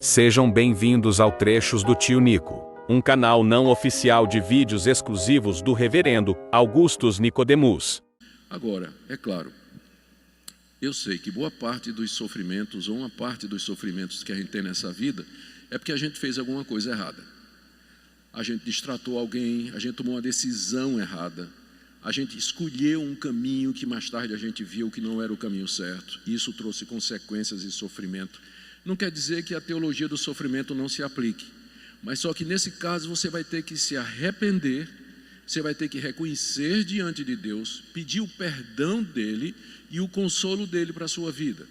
Sejam bem-vindos ao Trechos do Tio Nico, um canal não oficial de vídeos exclusivos do Reverendo Augustus Nicodemus. Agora, é claro, eu sei que boa parte dos sofrimentos, ou uma parte dos sofrimentos que a gente tem nessa vida, é porque a gente fez alguma coisa errada. A gente distratou alguém, a gente tomou uma decisão errada, a gente escolheu um caminho que mais tarde a gente viu que não era o caminho certo. E isso trouxe consequências e sofrimento. Não quer dizer que a teologia do sofrimento não se aplique, mas só que nesse caso você vai ter que se arrepender, você vai ter que reconhecer diante de Deus, pedir o perdão dele e o consolo dele para a sua vida.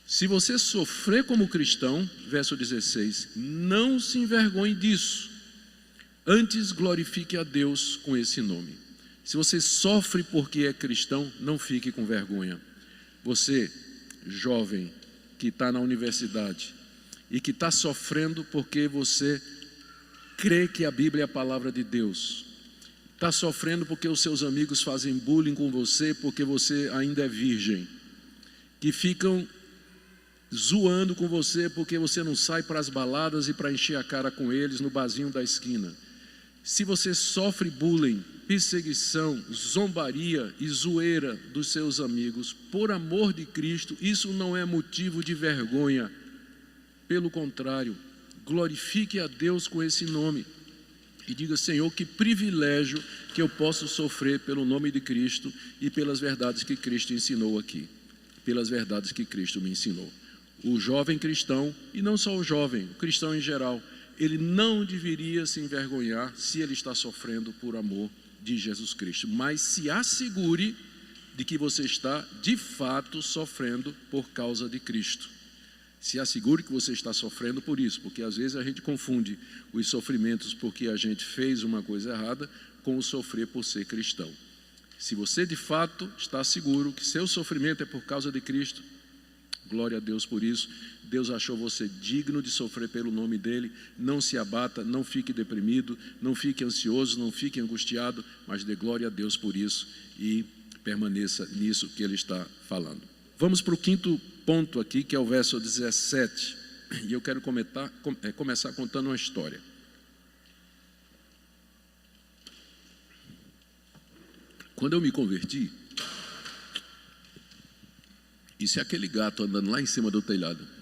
Se você sofrer como cristão, verso 16, não se envergonhe disso, antes glorifique a Deus com esse nome. Se você sofre porque é cristão, não fique com vergonha. Você, jovem, que está na universidade e que está sofrendo porque você crê que a Bíblia é a palavra de Deus, está sofrendo porque os seus amigos fazem bullying com você porque você ainda é virgem, que ficam zoando com você porque você não sai para as baladas e para encher a cara com eles no barzinho da esquina. Se você sofre bullying, perseguição, zombaria e zoeira dos seus amigos, por amor de Cristo, isso não é motivo de vergonha. Pelo contrário, glorifique a Deus com esse nome e diga: Senhor, que privilégio que eu posso sofrer pelo nome de Cristo e pelas verdades que Cristo ensinou aqui, pelas verdades que Cristo me ensinou. O jovem cristão, e não só o jovem, o cristão em geral, ele não deveria se envergonhar se ele está sofrendo por amor de Jesus Cristo, mas se assegure de que você está de fato sofrendo por causa de Cristo. Se assegure que você está sofrendo por isso, porque às vezes a gente confunde os sofrimentos porque a gente fez uma coisa errada com o sofrer por ser cristão. Se você de fato está seguro que seu sofrimento é por causa de Cristo, glória a Deus por isso. Deus achou você digno de sofrer pelo nome dele. Não se abata, não fique deprimido, não fique ansioso, não fique angustiado, mas dê glória a Deus por isso e permaneça nisso que ele está falando. Vamos para o quinto ponto aqui, que é o verso 17, e eu quero começar contando uma história. Quando eu me converti, isso é aquele gato andando lá em cima do telhado.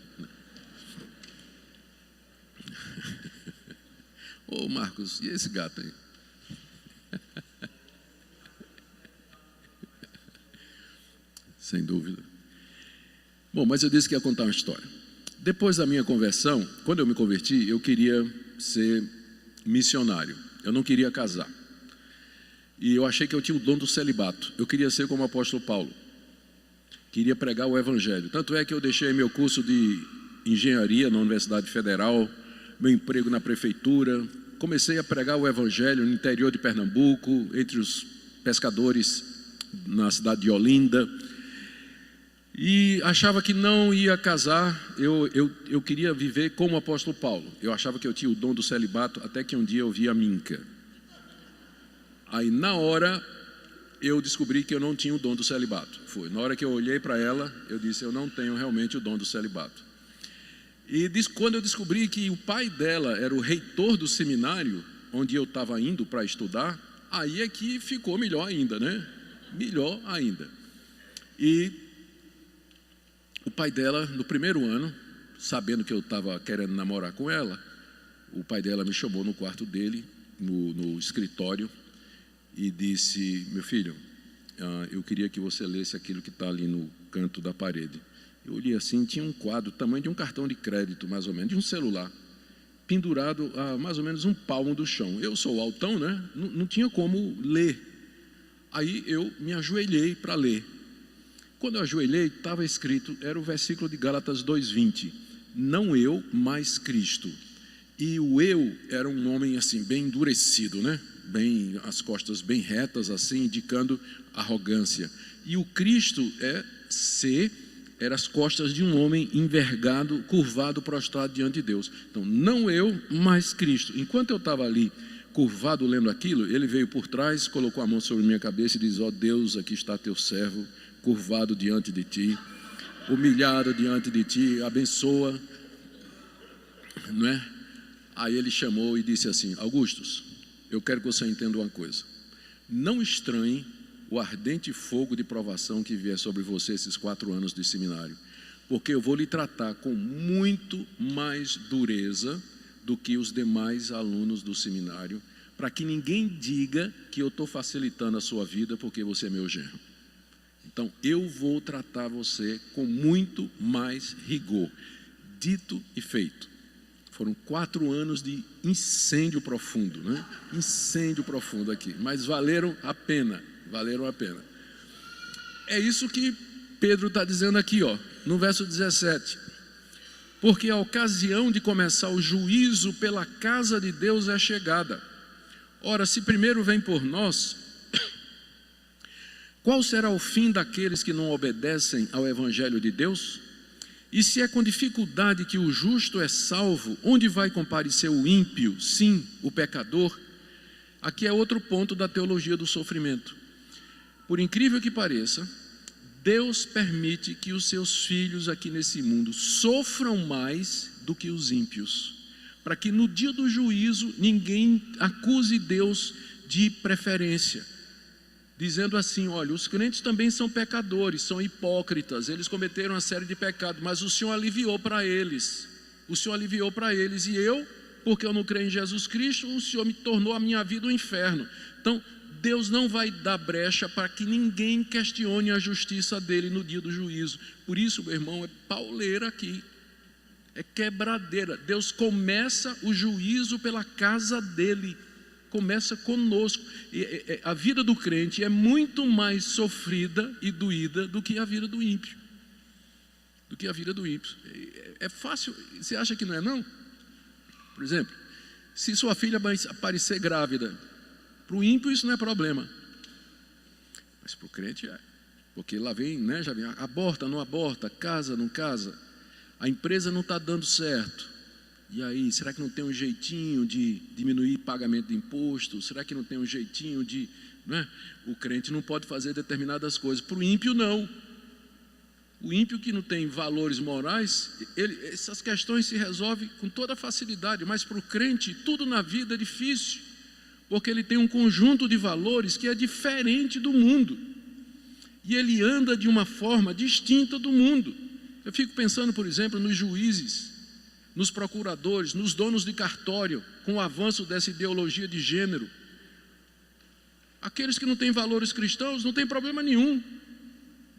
Ô Marcos, e esse gato aí? Sem dúvida. Bom, mas eu disse que ia contar uma história. Depois da minha conversão, quando eu me converti, eu queria ser missionário. Eu não queria casar. E eu achei que eu tinha o dom do celibato. Eu queria ser como o apóstolo Paulo. Queria pregar o evangelho. Tanto é que eu deixei meu curso de engenharia na Universidade Federal, meu emprego na prefeitura, comecei a pregar o evangelho no interior de Pernambuco, entre os pescadores na cidade de Olinda, e achava que não ia casar. Eu queria viver como o apóstolo Paulo. Eu achava que eu tinha o dom do celibato, até que um dia eu vi a Minca. Aí na hora eu descobri que eu não tinha o dom do celibato. Na hora que eu olhei para ela, eu disse: eu não tenho realmente o dom do celibato. E quando eu descobri que o pai dela era o reitor do seminário onde eu estava indo para estudar, aí é que ficou melhor ainda, né? Melhor ainda. E o pai dela, no primeiro ano, sabendo que eu estava querendo namorar com ela, o pai dela me chamou no quarto dele, no escritório, e disse: meu filho, eu queria que você lesse aquilo que está ali no canto da parede. Eu olhei assim, tinha um quadro, tamanho de um cartão de crédito, mais ou menos, de um celular, pendurado a mais ou menos um palmo do chão. Eu sou altão, né? Não tinha como ler. Aí eu me ajoelhei para ler. Quando eu ajoelhei, estava escrito, era o versículo de Gálatas 2:20, não eu, mas Cristo. E o eu era um homem assim, bem endurecido, né? Bem, as costas bem retas, assim, indicando arrogância. E o Cristo eram as costas de um homem envergado, curvado, prostrado diante de Deus. Então, não eu, mas Cristo. Enquanto eu estava ali, curvado, lendo aquilo, ele veio por trás, colocou a mão sobre minha cabeça e disse: ó Deus, aqui está teu servo, curvado diante de ti. humilhado diante de ti, abençoa, não é? Aí ele chamou e disse assim: Augustus, eu quero que você entenda uma coisa. Não estranhe o ardente fogo de provação que vier sobre você esses 4 anos de seminário, porque eu vou lhe tratar com muito mais dureza do que os demais alunos do seminário, para que ninguém diga que eu estou facilitando a sua vida porque você é meu genro. Então, eu vou tratar você com muito mais rigor. Dito e feito. Foram 4 anos de incêndio profundo, né? Incêndio profundo aqui, mas valeram a pena, valeram a pena. É isso que Pedro está dizendo aqui, ó, no verso 17. Porque a ocasião de começar o juízo pela casa de Deus é chegada. Ora, se primeiro vem por nós, qual será o fim daqueles que não obedecem ao Evangelho de Deus? E se é com dificuldade que o justo é salvo, onde vai comparecer o ímpio, sim, o pecador? Aqui é outro ponto da teologia do sofrimento. Por incrível que pareça, Deus permite que os seus filhos aqui nesse mundo sofram mais do que os ímpios, para que no dia do juízo ninguém acuse Deus de preferência, dizendo assim: olha, os crentes também são pecadores, são hipócritas, eles cometeram uma série de pecados, mas o Senhor aliviou para eles, e eu, porque eu não creio em Jesus Cristo, o Senhor me tornou a minha vida um inferno. Então, Deus não vai dar brecha para que ninguém questione a justiça dele no dia do juízo. Por isso, meu irmão, é pauleira aqui, é quebradeira. Deus começa o juízo pela casa dele, começa conosco. A vida do crente é muito mais sofrida e doída do que a vida do ímpio. É fácil, você acha que não é não? Por exemplo, se sua filha aparecer grávida, para o ímpio isso não é problema, mas para o crente é, porque lá vem, né, já vem, aborta, não aborta, casa, não casa, a empresa não está dando certo, e aí, será que não tem um jeitinho de diminuir pagamento de imposto? Será que não tem um jeitinho de, né? O crente não pode fazer determinadas coisas, para o ímpio não. O ímpio que não tem valores morais, essas questões se resolvem com toda facilidade, mas para o crente tudo na vida é difícil, porque ele tem um conjunto de valores que é diferente do mundo, e ele anda de uma forma distinta do mundo. Eu fico pensando, por exemplo, nos juízes, nos procuradores, nos donos de cartório, com o avanço dessa ideologia de gênero. Aqueles que não têm valores cristãos não tem problema nenhum,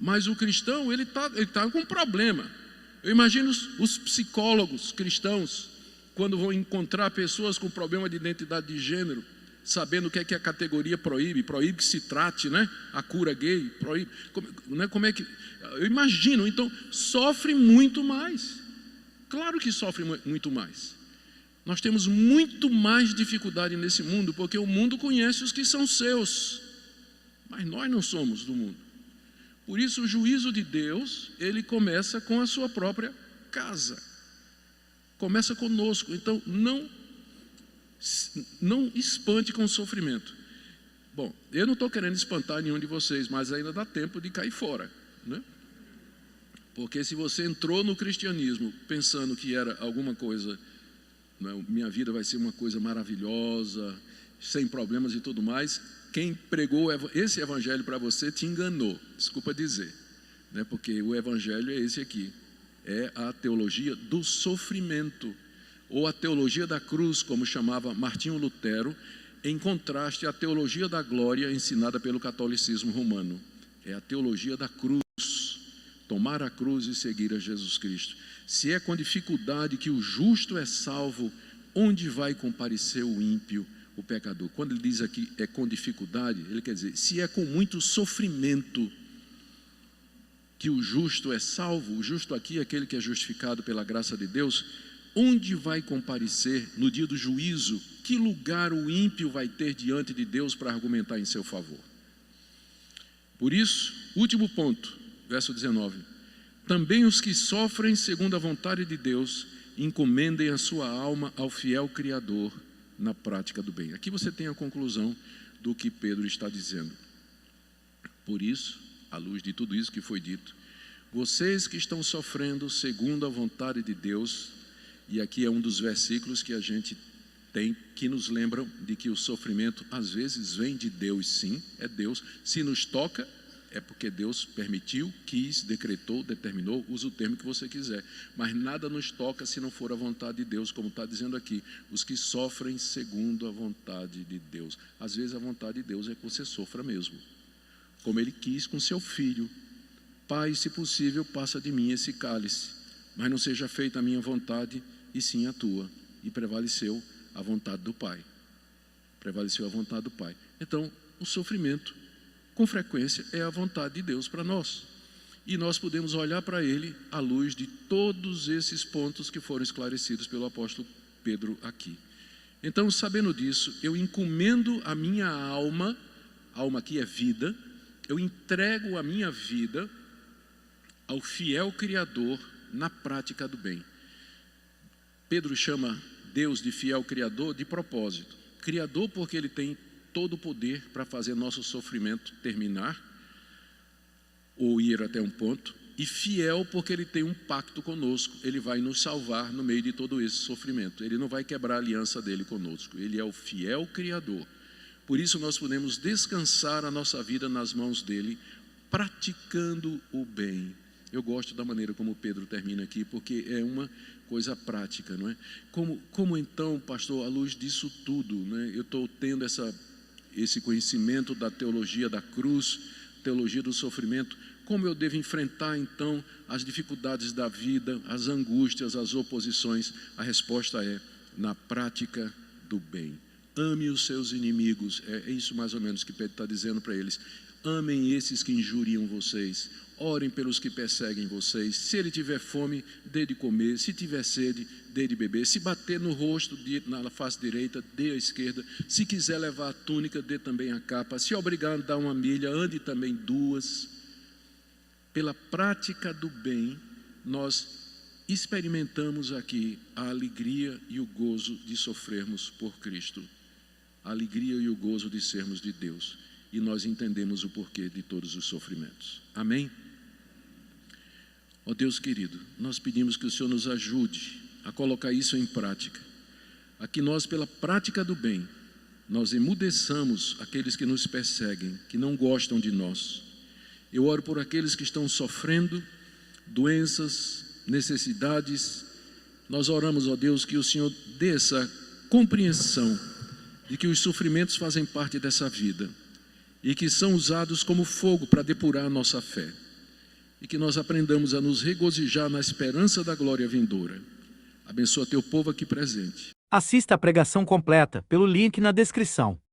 mas o cristão, ele tá com problema. Eu imagino os psicólogos cristãos, quando vão encontrar pessoas com problema de identidade de gênero, sabendo o que é que a categoria proíbe que se trate, né? A cura gay, proíbe, como é que, eu imagino, então, sofre muito mais, claro que sofre muito mais, nós temos muito mais dificuldade nesse mundo, porque o mundo conhece os que são seus, mas nós não somos do mundo, por isso o juízo de Deus, ele começa com a sua própria casa, começa conosco, então não espante com o sofrimento. Bom, eu não estou querendo espantar nenhum de vocês, mas ainda dá tempo de cair fora, né? Porque se você entrou no cristianismo pensando que era alguma coisa, né, minha vida vai ser uma coisa maravilhosa, sem problemas e tudo mais, quem pregou esse evangelho para você te enganou, desculpa dizer, né? Porque o evangelho é esse aqui, é a teologia do sofrimento, ou a teologia da cruz, como chamava Martinho Lutero, em contraste à teologia da glória ensinada pelo catolicismo romano. É a teologia da cruz, tomar a cruz e seguir a Jesus Cristo. Se é com dificuldade que o justo é salvo, onde vai comparecer o ímpio, o pecador? Quando ele diz aqui é com dificuldade, ele quer dizer, se é com muito sofrimento que o justo é salvo, o justo aqui é aquele que é justificado pela graça de Deus, onde vai comparecer no dia do juízo? Que lugar o ímpio vai ter diante de Deus para argumentar em seu favor? Por isso, último ponto, verso 19: também os que sofrem segundo a vontade de Deus, encomendem a sua alma ao fiel Criador na prática do bem. Aqui você tem a conclusão do que Pedro está dizendo. Por isso, à luz de tudo isso que foi dito, vocês que estão sofrendo segundo a vontade de Deus, e aqui é um dos versículos que a gente tem que nos lembram de que o sofrimento às vezes vem de Deus, sim, é Deus. Se nos toca, é porque Deus permitiu, quis, decretou, determinou, usa o termo que você quiser. Mas nada nos toca se não for a vontade de Deus, como está dizendo aqui, os que sofrem segundo a vontade de Deus. Às vezes a vontade de Deus é que você sofra mesmo, como Ele quis com seu filho. Pai, se possível, passa de mim esse cálice, mas não seja feita a minha vontade, e sim a tua. E prevaleceu a vontade do Pai. Prevaleceu a vontade do Pai. Então, o sofrimento, com frequência, é a vontade de Deus para nós. E nós podemos olhar para Ele à luz de todos esses pontos que foram esclarecidos pelo apóstolo Pedro aqui. Então, sabendo disso, eu encomendo a minha alma que é vida, eu entrego a minha vida ao fiel Criador na prática do bem. Pedro chama Deus de fiel Criador de propósito. Criador porque Ele tem todo o poder para fazer nosso sofrimento terminar ou ir até um ponto, e fiel porque Ele tem um pacto conosco. Ele vai nos salvar no meio de todo esse sofrimento. Ele não vai quebrar a aliança dele conosco. Ele é o fiel Criador. Por isso nós podemos descansar a nossa vida nas mãos dele, praticando o bem. Eu gosto da maneira como Pedro termina aqui, porque é uma coisa prática, não é? Como então, pastor, à luz disso tudo, né? Eu estou tendo esse conhecimento da teologia da cruz, teologia do sofrimento, como eu devo enfrentar então as dificuldades da vida, as angústias, as oposições? A resposta é na prática do bem. Ame os seus inimigos, é isso mais ou menos que Pedro está dizendo para eles. Amem esses que injuriam vocês, orem pelos que perseguem vocês. Se ele tiver fome, dê de comer. Se tiver sede, dê de beber. Se bater no rosto, na face direita, dê à esquerda. Se quiser levar a túnica, dê também a capa. Se obrigar a andar uma milha, ande também 2. Pela prática do bem, nós experimentamos aqui a alegria e o gozo de sofrermos por Cristo. A alegria e o gozo de sermos de Deus. E nós entendemos o porquê de todos os sofrimentos. Amém? Ó Deus querido, nós pedimos que o Senhor nos ajude a colocar isso em prática. A que nós, pela prática do bem, nós emudeçamos aqueles que nos perseguem, que não gostam de nós. Eu oro por aqueles que estão sofrendo doenças, necessidades. Nós oramos, ó Deus, que o Senhor dê essa compreensão de que os sofrimentos fazem parte dessa vida e que são usados como fogo para depurar a nossa fé, e que nós aprendamos a nos regozijar na esperança da glória vindoura. Abençoa teu povo aqui presente. Assista a pregação completa pelo link na descrição.